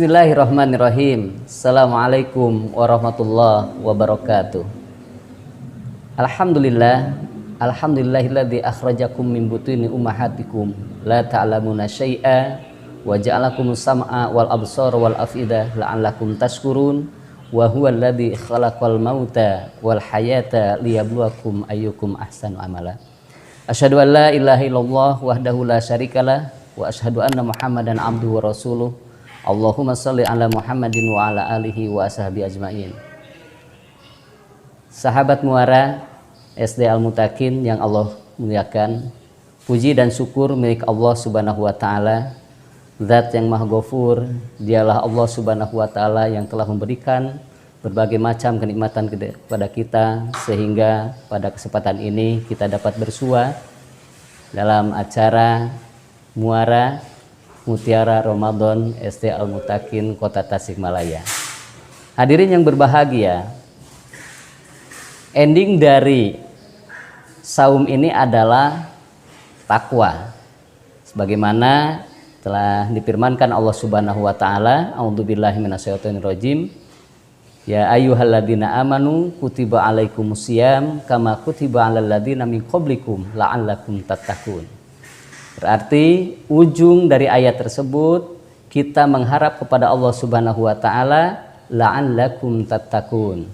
Bismillahirrahmanirrahim. Assalamualaikum warahmatullahi wabarakatuh. Alhamdulillahilladzi akhrajakum min butuni ummahatikum la ta'lamuna syai'a wa ja'alakumus sam'a wal absara wal af'idah la'allakum tashkurun wa huwal ladzi khalaqal mauta wal hayata liyabluwakum ayyukum ahsanu amala. Asyhadu an la ilaha illallah wahdahu la syarikalah wa asyhadu anna Muhammadan abduhu wa rasuluh. Allahumma sholli ala Muhammadin wa ala alihi wa ashabi ajmain. Sahabat Muara SD Al-Mutakin yang Allah muliakan, puji dan syukur milik Allah Subhanahu wa taala, Zat yang Maha Ghafur. Dialah Allah Subhanahu wa taala yang telah memberikan berbagai macam kenikmatan kepada kita sehingga pada kesempatan ini kita dapat bersua dalam acara Muara Mutiara Ramadan SD Al-Mutakin Kota Tasikmalaya. Hadirin yang berbahagia, ending dari saum ini adalah takwa. Sebagaimana telah difirmankan Allah Subhanahu wa taala, a'udzubillahi minasyaitonirrajim. Ya ayyuhalladzina amanu kutiba alaikumusiyam kama kutiba alal ladzina min qablikum la'allakum tattaqun. Berarti ujung dari ayat tersebut kita mengharap kepada Allah Subhanahu wa taala la'allakum tattaqun.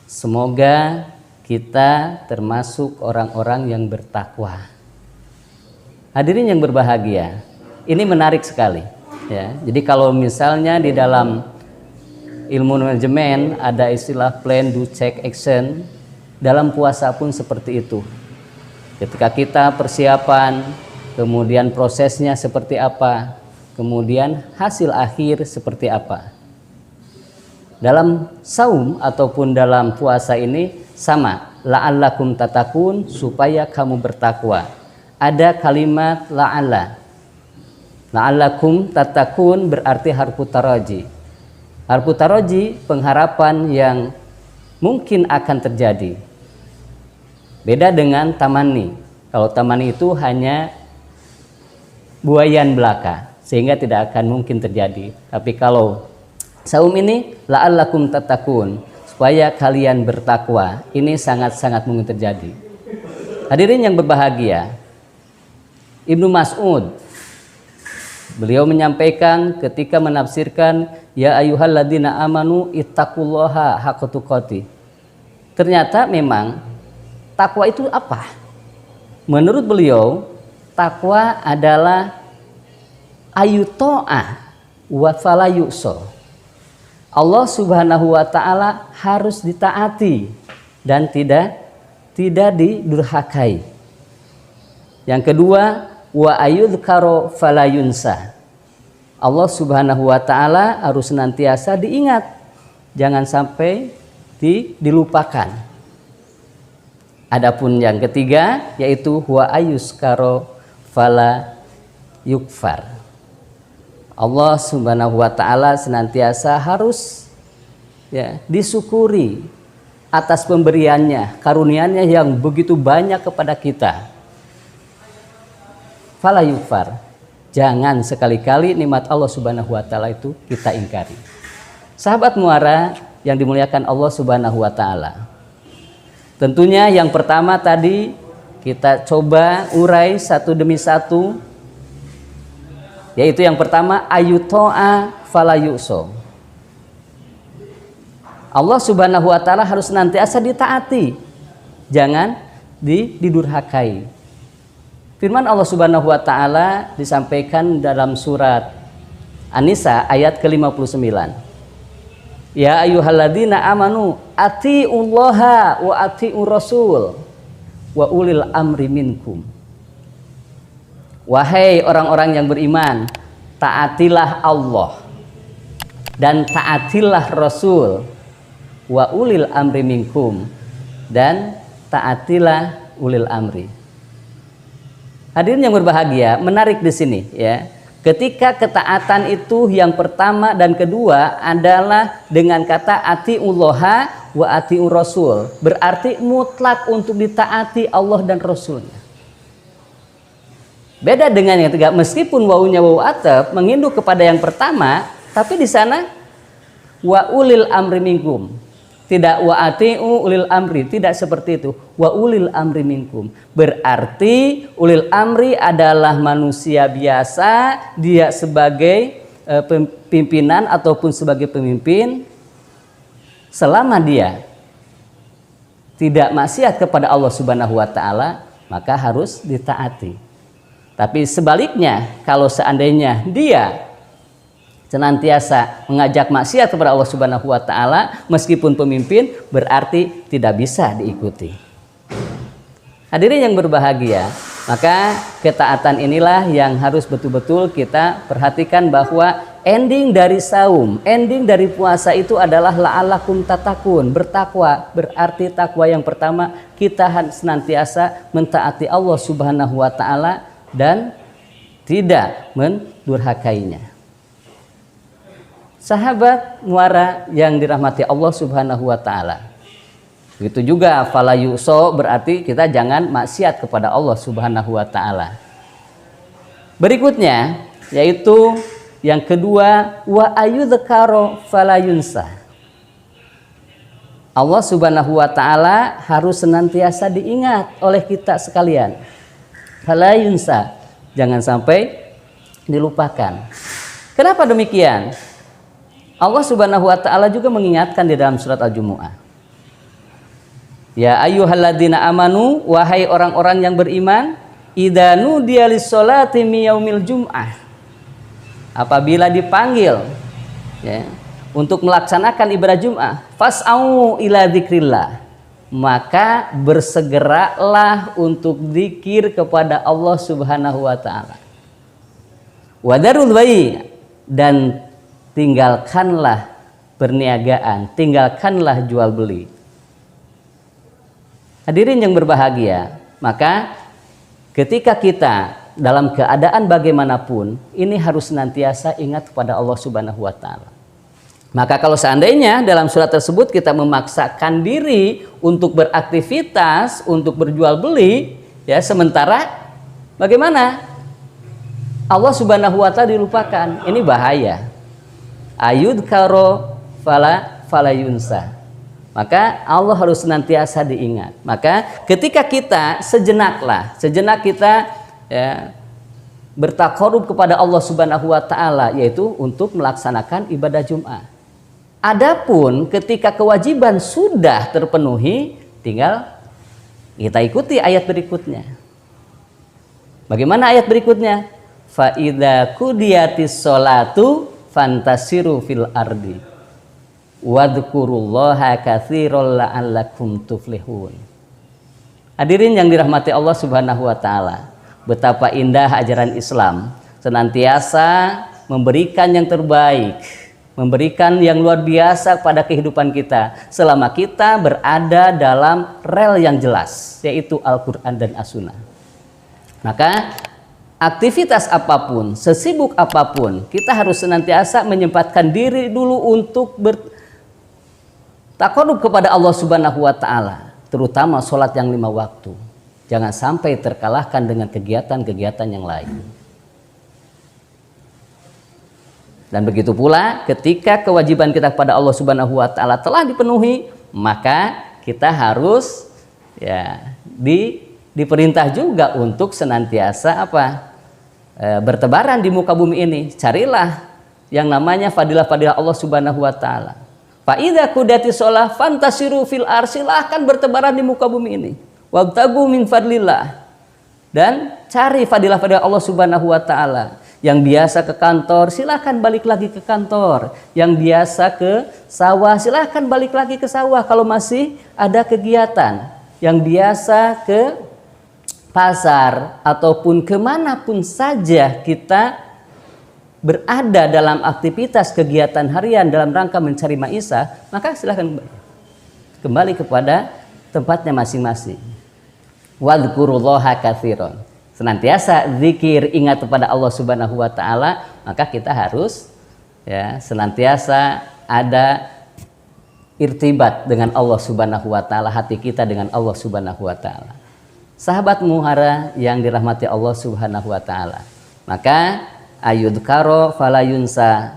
Semoga kita termasuk orang-orang yang bertakwa. Hadirin yang berbahagia, ini menarik sekali ya. Jadi kalau misalnya di dalam ilmu manajemen ada istilah plan, do, check, action, dalam puasa pun seperti itu. Ketika kita persiapan, kemudian prosesnya seperti apa, kemudian hasil akhir seperti apa. Dalam saum ataupun dalam puasa ini sama, la'allakum tattaqun, supaya kamu bertakwa. Ada kalimat la'alla. La'allakum tattaqun berarti harfu taraji. Harfu taraji pengharapan yang mungkin akan terjadi. Beda dengan tamani. Kalau tamani itu hanya buayan belaka, sehingga tidak akan mungkin terjadi. Tapi kalau saum ini la'allakum tattaqun, supaya kalian bertakwa, ini sangat-sangat mungkin terjadi. Hadirin yang berbahagia, Ibnu Mas'ud beliau menyampaikan ketika menafsirkan ya ayyuhalladzina amanu ittaqullaha haqqa tuqatih. Ternyata memang takwa itu apa? Menurut beliau, takwa adalah ayuto'ah wa fala yu'so. Allah Subhanahu wa taala harus ditaati dan tidak didurhakai. Yang kedua, wa ayudhkaro fala yunsa. Allah Subhanahu wa taala harus senantiasa diingat, jangan sampai dilupakan. Adapun yang ketiga yaitu wa ayuskaro fala yukfar. Allah Subhanahu wa taala senantiasa harus disyukuri atas pemberiannya, karunia-Nya yang begitu banyak kepada kita. Fala yukfar. Jangan sekali-kali nikmat Allah Subhanahu wa taala itu kita ingkari. Sahabat Muara yang dimuliakan Allah Subhanahu wa taala. Tentunya yang pertama tadi kita coba urai satu demi satu, yaitu yang pertama ayuto'a fala yu'so. Allah Subhanahu wa taala harus senantiasa ditaati, jangan didurhakai. Firman Allah Subhanahu wa taala disampaikan dalam surat An-Nisa ayat ke-59. Ya ayyuhalladzina amanu atiullaha wa atiur rasul wa ulil amri minkum. Wahai orang-orang yang beriman, taatilah Allah dan taatilah Rasul, wa ulil amri minkum, dan taatilah ulil amri. Hadirin yang berbahagia, menarik di sini ya. Ketika ketaatan itu yang pertama dan kedua adalah dengan kata atiullaha wa atiur rasul, berarti mutlak untuk ditaati Allah dan Rasulnya. Beda dengan yang ketiga, meskipun wawunya wawu ataf menginduk kepada yang pertama, Tapi di sana wa ulil amri minkum. Tidak wa ati'u ulil amri, tidak seperti itu. Wa ulil amri minkum. Berarti ulil amri adalah manusia biasa, dia sebagai pimpinan ataupun sebagai pemimpin, selama dia tidak maksiat kepada Allah Subhanahu wa taala, maka harus ditaati. Tapi sebaliknya, kalau seandainya dia senantiasa mengajak maksiat kepada Allah Subhanahu wa taala meskipun pemimpin, berarti tidak bisa diikuti. Hadirin yang berbahagia, maka ketaatan inilah yang harus betul-betul kita perhatikan, bahwa ending dari saum, ending dari puasa itu adalah la'allakum tatakun, bertakwa. Berarti takwa yang pertama, kita senantiasa mentaati Allah Subhanahu wa taala dan tidak mendurhakainya. Sahabat muara yang dirahmati Allah Subhanahu wa taala. Begitu juga fala yuso, berarti kita jangan maksiat kepada Allah Subhanahu wa taala. Berikutnya yaitu yang kedua, wa ayyudzkaro fala yunsa. Allah Subhanahu wa taala harus senantiasa diingat oleh kita sekalian. Fala yunsa, jangan sampai dilupakan. Kenapa demikian? Allah Subhanahu wa taala juga mengingatkan di dalam surat Al-Jumu'ah. Ya ayyuhalladzina amanu, wahai orang-orang yang beriman, idza nudiya lis-sholati min yaumil jum'ah. Apabila dipanggil ya, untuk melaksanakan ibadah Jum'ah, fas'au ila dzikrillah, maka bersegeralah untuk zikir kepada Allah Subhanahu wa taala. Wadarul bai', dan tinggalkanlah perniagaan, tinggalkanlah jual beli. Hadirin yang berbahagia, maka ketika kita dalam keadaan bagaimanapun, ini harus senantiasa ingat kepada Allah Subhanahu wa taala. Maka kalau seandainya dalam surat tersebut kita memaksakan diri untuk beraktivitas, untuk berjual beli, ya, sementara bagaimana? Allah Subhanahu wa taala dilupakan. Ini bahaya. Ayyudkaro fala yunsa. Maka Allah harus senantiasa diingat. Maka ketika kita sejenak kita ya, bertakarub kepada Allah Subhanahu wa taala, yaitu untuk melaksanakan ibadah Jum'ah. Adapun ketika kewajiban sudah terpenuhi, tinggal kita ikuti ayat berikutnya. Bagaimana ayat berikutnya? Fa idza qudiyatis sholatu fantasiru fil ardi wadhkurullaha katsiran la'allakum tuflihun. Hadirin yang dirahmati Allah Subhanahu wa taala, betapa indah ajaran Islam, senantiasa memberikan yang terbaik, memberikan yang luar biasa pada kehidupan kita selama kita berada dalam rel yang jelas, yaitu Al-Quran dan As-Sunnah. Maka aktivitas apapun, sesibuk apapun, kita harus senantiasa menyempatkan diri dulu untuk bertakarub kepada Allah Subhanahu wa taala, terutama sholat yang 5 waktu. Jangan sampai terkalahkan dengan kegiatan-kegiatan yang lain. Dan begitu pula ketika kewajiban kita kepada Allah Subhanahu wa taala telah dipenuhi, maka kita harus ya diperintah juga untuk senantiasa bertebaran di muka bumi ini. Carilah yang namanya fadilah-fadilah Allah Subhanahu wa taala. Fa idza qudiyatis shalah fantasiru fil ardh, silahkan bertebaran di muka bumi ini. Wabtagu min fadlillah, dan cari fadilah-fadilah Allah Subhanahu wa taala. Yang biasa ke kantor, silahkan balik lagi ke kantor. Yang biasa ke sawah, silahkan balik lagi ke sawah kalau masih ada kegiatan. Yang biasa ke pasar ataupun kemanapun saja kita berada dalam aktivitas kegiatan harian dalam rangka mencari maisha, maka silahkan kembali kepada tempatnya masing-masing. Wadhkurullaha katsiran, senantiasa zikir, ingat kepada Allah Subhanahu wa taala, maka kita harus ya senantiasa ada irtibat dengan Allah Subhanahu wa taala, hati kita dengan Allah Subhanahu wa taala. Sahabat muhara yang dirahmati Allah Subhanahu wa taala, maka ayudkaro fala yunsa,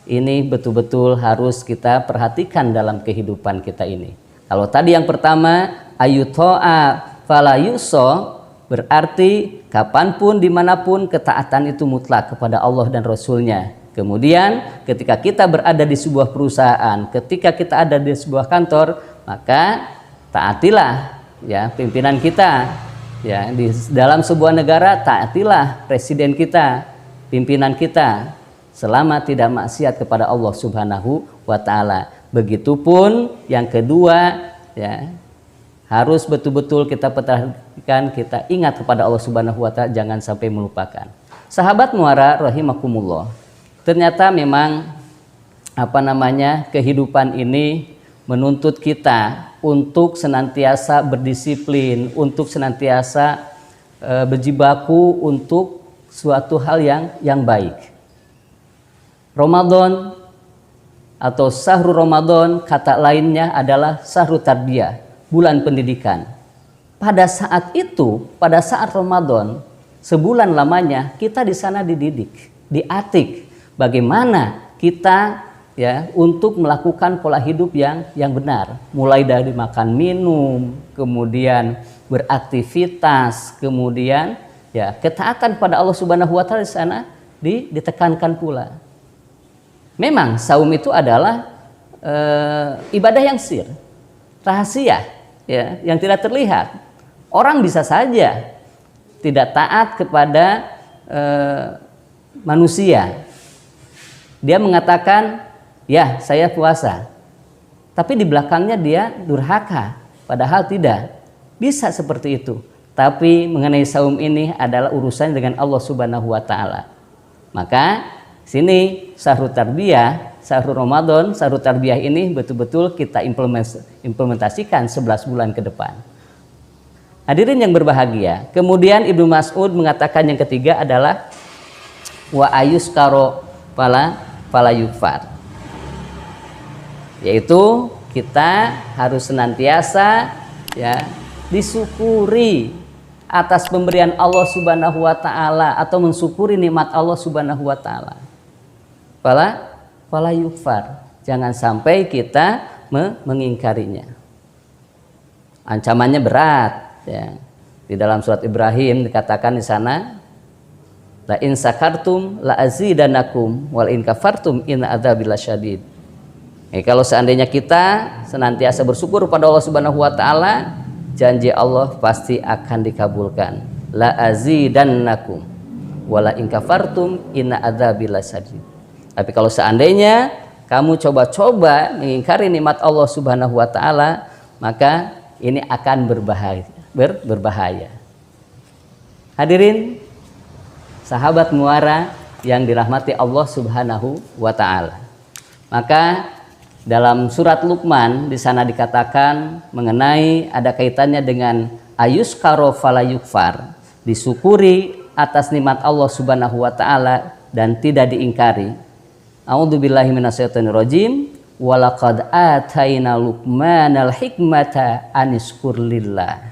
ini betul-betul harus kita perhatikan dalam kehidupan kita ini. Kalau tadi yang pertama ayuto'a fala yuso, berarti kapanpun dimanapun ketaatan itu mutlak kepada Allah dan Rasulnya. Kemudian ketika kita berada di sebuah perusahaan, ketika kita ada di sebuah kantor, maka taatilah ya pimpinan kita. Ya, di dalam sebuah negara taatilah presiden kita, pimpinan kita, selama tidak maksiat kepada Allah Subhanahu wa taala. Begitupun yang kedua, ya, harus betul-betul kita perhatikan, kita ingat kepada Allah Subhanahu wa taala, jangan sampai melupakan. Sahabat Muara rahimakumullah. Ternyata memang kehidupan ini menuntut kita untuk senantiasa berdisiplin, untuk senantiasa berjibaku untuk suatu hal yang baik. Ramadan atau Syahrul Ramadan, kata lainnya adalah Syahrul Tarbiyah, bulan pendidikan. Pada saat itu, pada saat Ramadan, sebulan lamanya kita di sana dididik, diatik bagaimana kita ya untuk melakukan pola hidup yang benar, mulai dari makan minum, kemudian beraktivitas, kemudian ya ketaatan pada Allah Subhanahu wa taala di sana ditekankan pula. Memang saum itu adalah ibadah yang sir, rahasia ya, yang tidak terlihat. Orang bisa saja tidak taat kepada manusia. Dia mengatakan, ya saya puasa, tapi di belakangnya dia durhaka, padahal tidak. Bisa seperti itu. Tapi mengenai saum ini adalah urusan dengan Allah Subhanahu wa taala. Maka sini Syahrul Tarbiyah, Syahrul Ramadan, Syahrul Tarbiyah ini betul-betul kita implementasikan 11 bulan ke depan. Hadirin yang berbahagia, kemudian Ibnu Mas'ud mengatakan yang ketiga adalah wa ayuskaro fala yukfar, yaitu kita harus senantiasa ya disyukuri atas pemberian Allah Subhanahu wa taala, atau mensyukuri nikmat Allah Subhanahu wa taala. Fala yukfar, jangan sampai kita mengingkarinya. Ancamannya berat ya. Di dalam surat Ibrahim dikatakan di sana, la in sakartum la azidanakum wal in kafartum in adzabil lasyadid. Kalau seandainya kita senantiasa bersyukur pada Allah Subhanahu wa taala, janji Allah pasti akan dikabulkan. La azidannakum wala in kafartum in adzabil lasyadid. Tapi kalau seandainya kamu coba-coba mengingkari nikmat Allah Subhanahu wa taala, maka ini akan berbahaya. Hadirin sahabat Muara yang dirahmati Allah Subhanahu wa taala. Maka dalam surat Luqman di sana dikatakan mengenai ada kaitannya dengan ayuskaro fala yukfar, disyukuri atas nikmat Allah Subhanahu wa taala dan tidak diingkari. A'udzubillahi minasyaitonirrajim. Walaqad ataina Luqmanal hikmata aniskur lillah.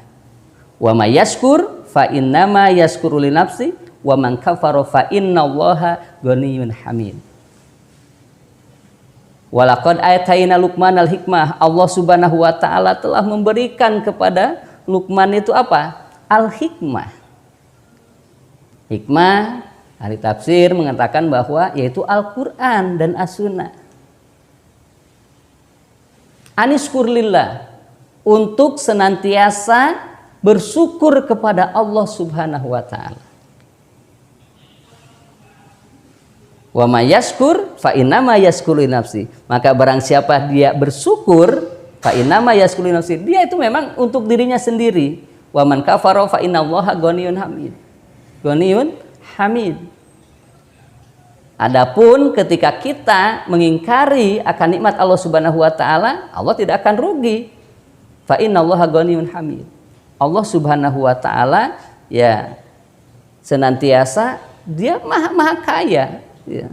Wa may yashkur fa innama yashkuru li nafsi wa man kafara fa innallaha ghaniyyun hamid. Walaqad ataina Luqmanal hikmah, Allah Subhanahu wa taala telah memberikan kepada Luqman itu apa? Al-hikmah. Hikmah, ahli tafsir mengatakan bahwa yaitu Al-Qur'an dan As-Sunnah. Aniskur lillah, untuk senantiasa bersyukur kepada Allah Subhanahu wa taala. Wa may yashkur fa innama yashkuru li nafsi, maka barang siapa dia bersyukur fa innama yashkuru li nafsi, dia itu memang untuk dirinya sendiri. Wa man kafara fa innallaha ghaniyyun hamid. Ghaniyyun hamid. Adapun ketika kita mengingkari akan nikmat Allah Subhanahu wa taala, Allah tidak akan rugi. Fa innallaha ghaniyyun hamid. Allah Subhanahu wa taala ya senantiasa dia maha kaya ya.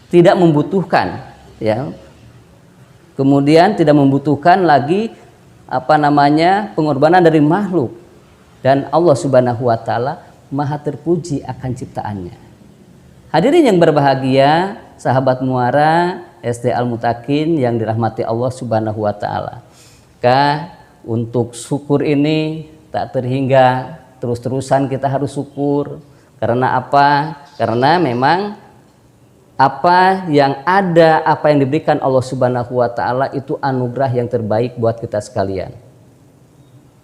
Tidak membutuhkan ya. Kemudian tidak membutuhkan lagi pengorbanan dari makhluk, dan Allah Subhanahu wa taala maha terpuji akan ciptaannya. Hadirin yang berbahagia, sahabat muara SD Al-Mutakin yang dirahmati Allah Subhanahu wa taala. Maka untuk syukur ini tak terhingga, terus-terusan kita harus syukur. Karena apa? Karena memang apa yang ada, apa yang diberikan Allah Subhanahu wa taala itu anugerah yang terbaik buat kita sekalian.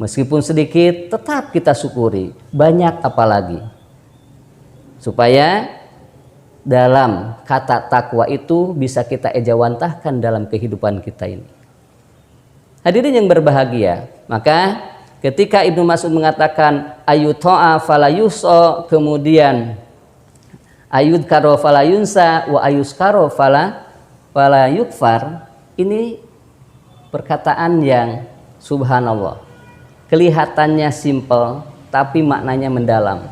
Meskipun sedikit tetap kita syukuri, banyak apalagi. Supaya dalam kata takwa itu bisa kita ejawantahkan dalam kehidupan kita ini. Hadirin yang berbahagia, maka ketika Ibnu Mas'ud mengatakan ayuto'a falayuso, kemudian ayud karo falayunsa wa ayus karo falayukfar, ini perkataan yang subhanallah, kelihatannya simpel tapi maknanya mendalam.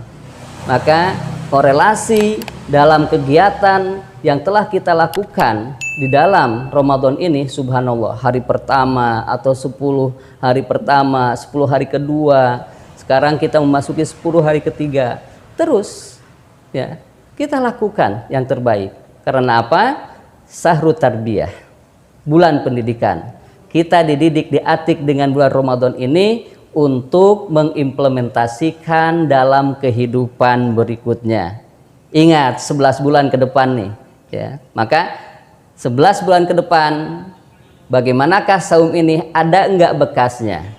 Maka korelasi dalam kegiatan yang telah kita lakukan di dalam Ramadan ini, subhanallah, hari pertama atau 10 hari pertama, 10 hari kedua, sekarang kita memasuki 10 hari ketiga, terus ya kita lakukan yang terbaik. Karena apa? Sahru tarbiyah, bulan pendidikan. Kita dididik, diatik dengan bulan Ramadan ini untuk mengimplementasikan dalam kehidupan berikutnya. Ingat 11 bulan ke depan nih ya. Maka 11 bulan ke depan bagaimanakah saum ini, ada enggak bekasnya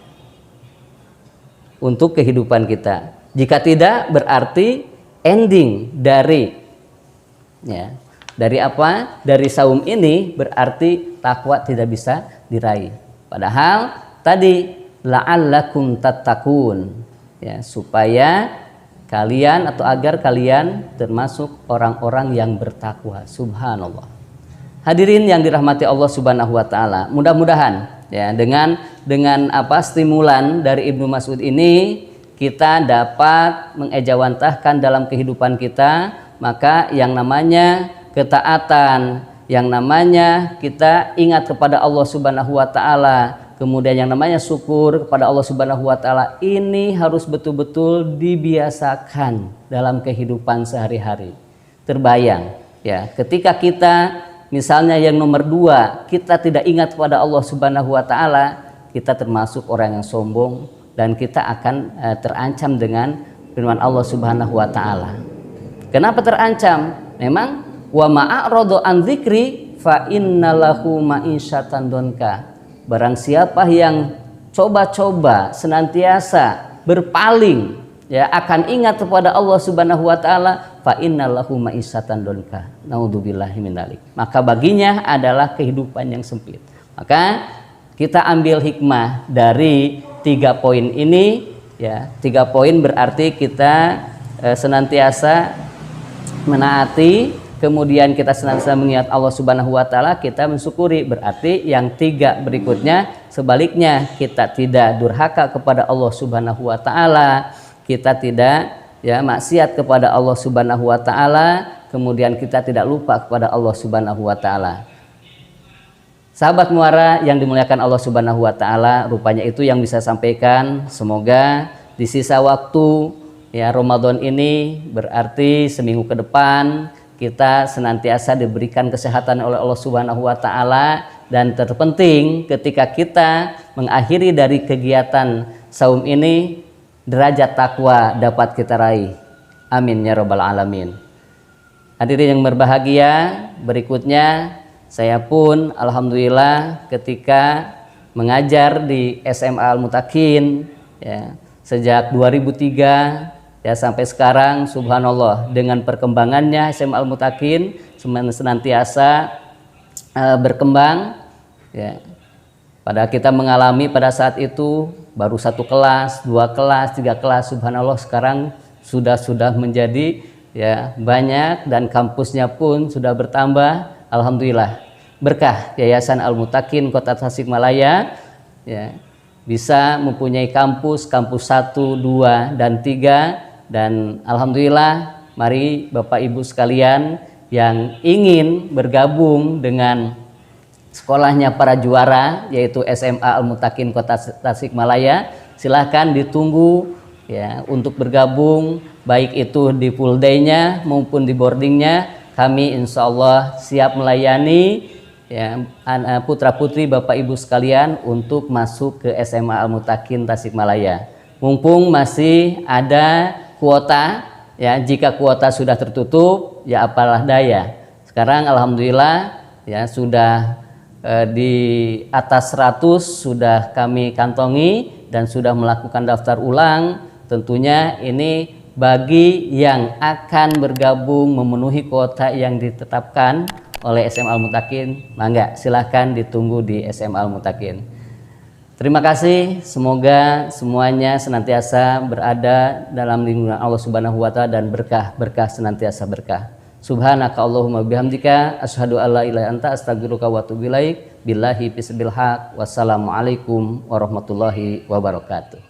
untuk kehidupan kita? Jika tidak, berarti ending dari ya, dari apa? Dari saum ini berarti takwa tidak bisa diraih. Padahal tadi la'allakum tattaqun, ya, supaya kalian atau agar kalian termasuk orang-orang yang bertakwa. Subhanallah. Hadirin yang dirahmati Allah Subhanahu wa taala, mudah-mudahan ya dengan apa stimulan dari Ibnu Mas'ud ini kita dapat mengejawantahkan dalam kehidupan kita, maka yang namanya ketaatan, yang namanya kita ingat kepada Allah Subhanahu wa taala, kemudian yang namanya syukur kepada Allah Subhanahu wa taala, ini harus betul-betul dibiasakan dalam kehidupan sehari-hari. Terbayang ya, ketika kita misalnya yang nomor 2, kita tidak ingat kepada Allah Subhanahu wa taala, kita termasuk orang yang sombong dan kita akan terancam dengan firman Allah Subhanahu wa taala. Kenapa terancam? Memang wa ma'aradu an dzikri fa innalahu ma'isyatan donka. Barang siapa yang coba-coba senantiasa berpaling ya akan ingat kepada Allah Subhanahu wa taala, fa innalahu ma'isyatan donka. Naudzubillahi min dzalik. Maka baginya adalah kehidupan yang sempit. Maka kita ambil hikmah dari 3 poin ini ya. 3 poin berarti kita senantiasa menaati, kemudian kita senantiasa mengingat Allah Subhanahu wa taala, kita mensyukuri. Berarti yang 3 berikutnya sebaliknya, kita tidak durhaka kepada Allah Subhanahu wa taala, kita tidak ya maksiat kepada Allah Subhanahu wa taala, kemudian kita tidak lupa kepada Allah Subhanahu wa taala. Sahabat muara yang dimuliakan Allah Subhanahu wa taala, rupanya itu yang bisa sampaikan. Semoga di sisa waktu ya Ramadan ini, berarti seminggu ke depan kita senantiasa diberikan kesehatan oleh Allah Subhanahu wa taala, dan terpenting ketika kita mengakhiri dari kegiatan saum ini, derajat takwa dapat kita raih. Amin ya rabbal alamin. Hadirin yang berbahagia, berikutnya saya pun alhamdulillah ketika mengajar di SMA Al-Mutakin ya, sejak 2003 ya sampai sekarang, subhanallah, dengan perkembangannya SMA Al-Mutakin senantiasa berkembang ya. Pada kita mengalami pada saat itu baru 1 kelas, 2 kelas, 3 kelas, subhanallah sekarang sudah menjadi ya banyak, dan kampusnya pun sudah bertambah. Alhamdulillah berkah Yayasan Al-Mutakin Kota Tasikmalaya ya, bisa mempunyai kampus 1, 2, dan 3. Dan alhamdulillah, mari Bapak Ibu sekalian yang ingin bergabung dengan sekolahnya para juara, yaitu SMA Al-Mutakin Kota Tasikmalaya, silahkan ditunggu ya untuk bergabung, baik itu di full day-nya maupun di boarding-nya. kami insya Allah siap melayani ya, putra-putri Bapak Ibu sekalian untuk masuk ke SMA Al-Mutakin Tasikmalaya. Mumpung masih ada kuota, ya jika kuota sudah tertutup, ya apalah daya. Sekarang alhamdulillah ya sudah di atas 100 sudah kami kantongi dan sudah melakukan daftar ulang. Tentunya ini bagi yang akan bergabung memenuhi kuota yang ditetapkan oleh SMA Al-Mutakin, mangga silahkan ditunggu di SMA Al-Mutakin. Terima kasih, semoga semuanya senantiasa berada dalam lindungan Allah Subhanahu wa Ta'ala dan berkah senantiasa berkah. Subhanaka Allahumma bihamdika asyhadu alla ilaha illa anta astaghfiruka wa atubu ilaik. Billahi bismil haq. Wassalamualaikum warahmatullahi wabarakatuh.